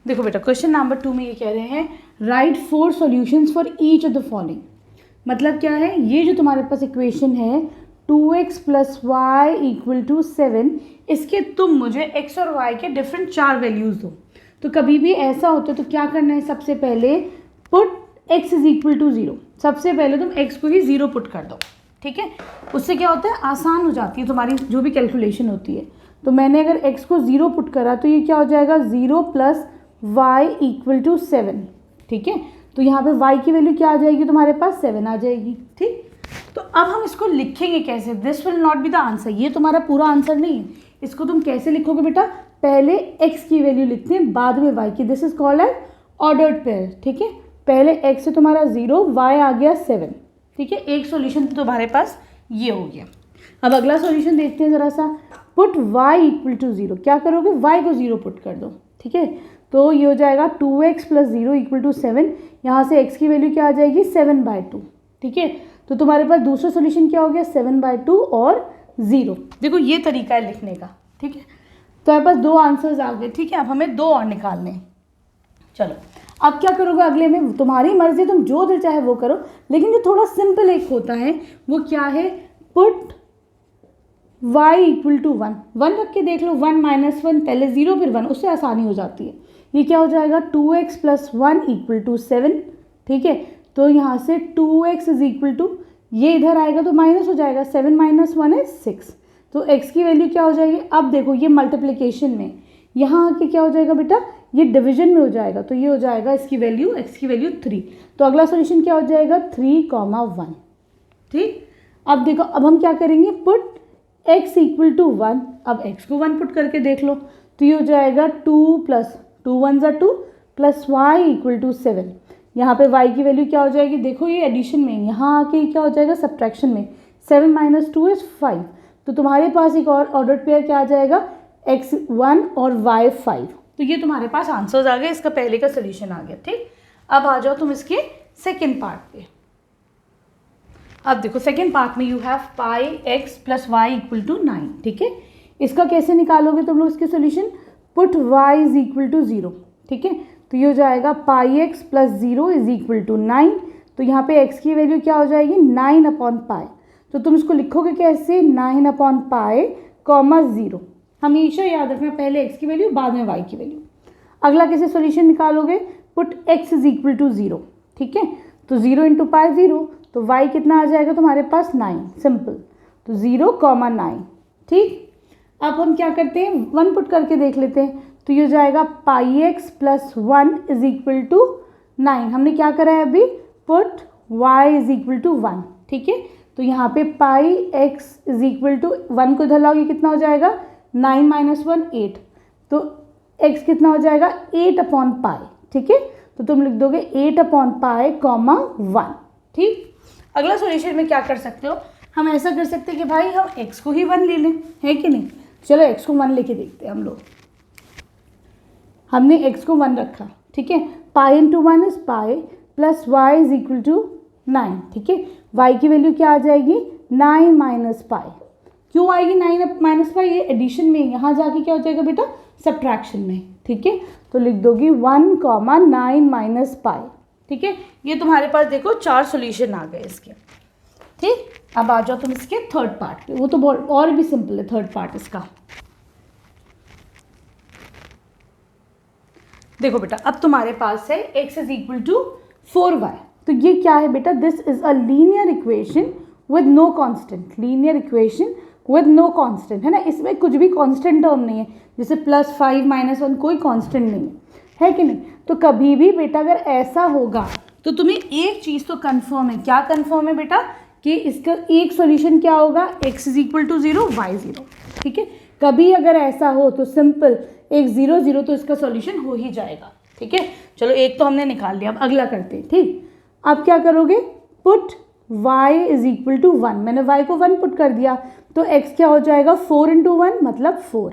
देखो बेटा question number 2 में ये कह रहे हैं right 4 solutions for each of the following. मतलब क्या है, ये जो तुम्हारे पास इक्वेशन है 2x + y = 7, इसके तुम मुझे x और y के डिफरेंट 4 वैल्यूज़ दो। तो कभी भी ऐसा होता है तो क्या करना है, सबसे पहले पुट x = 0। सबसे पहले तुम x को ही 0 पुट कर दो, ठीक है। उससे क्या होता है, आसान हो जाती है तुम्हारी जो भी कैलकुलेशन होती है। तो मैंने अगर x को 0 पुट करा तो ये क्या हो जाएगा, 0 + y = 7, ठीक है। तो यहाँ पे y की वैल्यू क्या आ जाएगी, तुम्हारे पास 7 आ जाएगी, ठीक। तो अब हम इसको लिखेंगे कैसे, this will not be the answer, ये तुम्हारा पूरा आंसर नहीं है। इसको तुम कैसे लिखोगे बेटा, पहले x की वैल्यू लिखते हैं बाद में y की, this is called as ordered pair, ठीक है। पहले x से तुम्हारा 0, y आ गया 7, ठीक है। एक सॉल्यूशन तो तुम्हारे पास ये हो गया। अब अगला सॉल्यूशन देखते हैं ज़रा सा, पुट y = 0। क्या करोगे, y को 0 पुट कर दो, ठीक है। तो ये हो जाएगा 2x + 0 = 7। यहाँ से x की वैल्यू क्या आ जाएगी, 7/2, ठीक है। तो तुम्हारे पास दूसरा सॉल्यूशन क्या हो गया, 7/2 और 0। देखो ये तरीका है लिखने का, ठीक है। तो हमारे पास 2 आंसर्स आ गए, ठीक है। अब हमें 2 और निकालने हैं। चलो अब क्या करोगे अगले में, तुम्हारी मर्जी, तुम जो दिल चाहे वो करो, लेकिन जो थोड़ा सिंपल एक होता है वो क्या है, पुट y = 1। 1 रख के देख लो, 1 - 1 पहले 0 फिर 1, उससे आसानी हो जाती है। ये क्या हो जाएगा, 2x + 1 = 7, ठीक है। तो यहाँ से 2x = ये इधर आएगा तो माइनस हो जाएगा, 7 - 1 is 6। तो x की वैल्यू क्या हो जाएगी, अब देखो ये मल्टीप्लिकेशन में, यहाँ आके क्या हो जाएगा बेटा, ये डिवीजन में हो जाएगा। तो ये हो जाएगा इसकी वैल्यू, x की वैल्यू 3। तो अगला सॉल्यूशन क्या हो जाएगा, 3, 1, ठीक। अब देखो, अब हम क्या करेंगे, पुट x = 1। अब x को 1 पुट करके देख लो, तो ये हो जाएगा 2 + 2 = 2 + y = 7। यहाँ पे y की वैल्यू क्या हो जाएगी, देखो ये एडिशन में, यहाँ आके क्या हो जाएगा सब्ट्रैक्शन में, 7 - 2 is 5। तो तुम्हारे पास एक और ऑर्डर्ड पेयर क्या आ जाएगा, x 1 और y 5। तो ये तुम्हारे पास आंसर्स आ गए, इसका पहले का सोल्यूशन आ गया, ठीक। अब आ जाओ तुम इसके सेकेंड पार्ट पे। अब देखो सेकेंड पार्ट में यू हैव πx + y = 9, ठीक है। इसका कैसे निकालोगे तुम लोग इसके सोल्यूशन, पुट y = 0, ठीक है। तो ये हो जाएगा πx + 0 = 9। तो यहाँ पे x की वैल्यू क्या हो जाएगी, 9/π। तो तुम इसको लिखोगे कैसे, 9/π, 0। हमेशा याद रखना, पहले x की वैल्यू बाद में y की वैल्यू। अगला कैसे सॉल्यूशन निकालोगे, पुट x = 0, ठीक है। तो 0 × π 0, तो y कितना आ जाएगा तुम्हारे पास, 9, सिंपल। तो 0, 9, ठीक। अब हम क्या करते हैं, 1 पुट करके देख लेते हैं। तो ये हो जाएगा πx + 1 = 9। हमने क्या करा है अभी, पुट y = 1, ठीक है। तो यहाँ पे πx = 1 को इधर लाओगे, कितना हो जाएगा, 9 - 1 8। तो x कितना हो जाएगा, 8/π, ठीक है। तो तुम लिख दोगे 8/π, 1, ठीक। अगला सॉल्यूशन में क्या कर सकते हो, हम ऐसा कर सकते हैं कि भाई हम x को ही 1 ले लें, है कि नहीं। चलो x को 1 लेके देखते हैं हम लोग। हमने x को 1 रखा, ठीक है। π × 1 is π + y = 9, ठीक है। y की वैल्यू क्या आ जाएगी, 9 - π। क्यों आएगी 9 - π, ये एडिशन में, यहाँ जाके क्या हो जाएगा बेटा, सब्ट्रैक्शन में, ठीक है। तो लिख दोगी 1, 9 - π, ठीक है। ये तुम्हारे पास देखो 4 सॉल्यूशन आ गए इसके, ठीक। अब आ जाओ तुम इसके थर्ड पार्ट पे, वो तो बहुत और भी सिंपल है थर्ड पार्ट इसका। देखो बेटा, अब तुम्हारे पास है x = 4y। तो ये क्या है बेटा, this is a linear equation with no constant. Linear equation with no constant है ना, इसमें कुछ भी कांस्टेंट टर्म नहीं है, जैसे +5 - 1 कोई कांस्टेंट नहीं है कि नहीं। तो कभी भी बेटा अगर ऐसा होगा तो तुम्हें एक चीज़ तो कंफर्म है, क्या कंफर्म है बेटा, कि इसका एक सॉल्यूशन क्या होगा, x = 0 y 0, ठीक है। कभी अगर ऐसा हो तो सिंपल एक 0 0, तो इसका सॉल्यूशन हो ही जाएगा, ठीक है। चलो एक तो हमने निकाल लिया, अब अगला करते हैं, ठीक। अब क्या करोगे, पुट y = 1। मैंने y को 1 पुट कर दिया, तो x क्या हो जाएगा, 4 × 1 मतलब 4,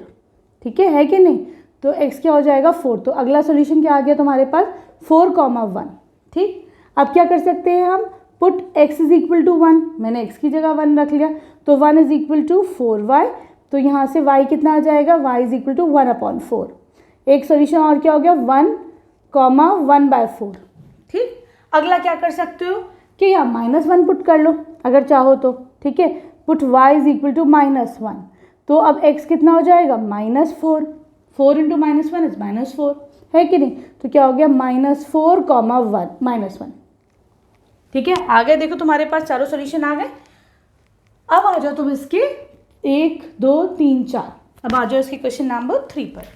ठीक है कि नहीं। तो x क्या हो जाएगा, 4। तो अगला सॉल्यूशन क्या आ गया तुम्हारे पास, 4, 1, ठीक। अब क्या कर सकते हैं हम, पुट x = 1। मैंने x की जगह 1 रख लिया, तो 1 = 4y। तो यहाँ से y कितना आ जाएगा, y = 1/4। एक सोल्यूशन और क्या हो गया 1, 1/4। ठीक, अगला क्या कर सकते हो कि यहाँ -1 पुट कर लो अगर चाहो तो। ठीक है, put y is equal to -1, तो अब x कितना हो जाएगा -4, 4 इंटू -1 इज -4, है कि नहीं। तो क्या हो गया -4, -1। ठीक है, आ गए, देखो तुम्हारे पास चारों सोल्यूशन आ गए। अब आ जाओ तुम इसके 1, 2, 3, 4, अब आ जाओ इसके क्वेश्चन नंबर 3 पर।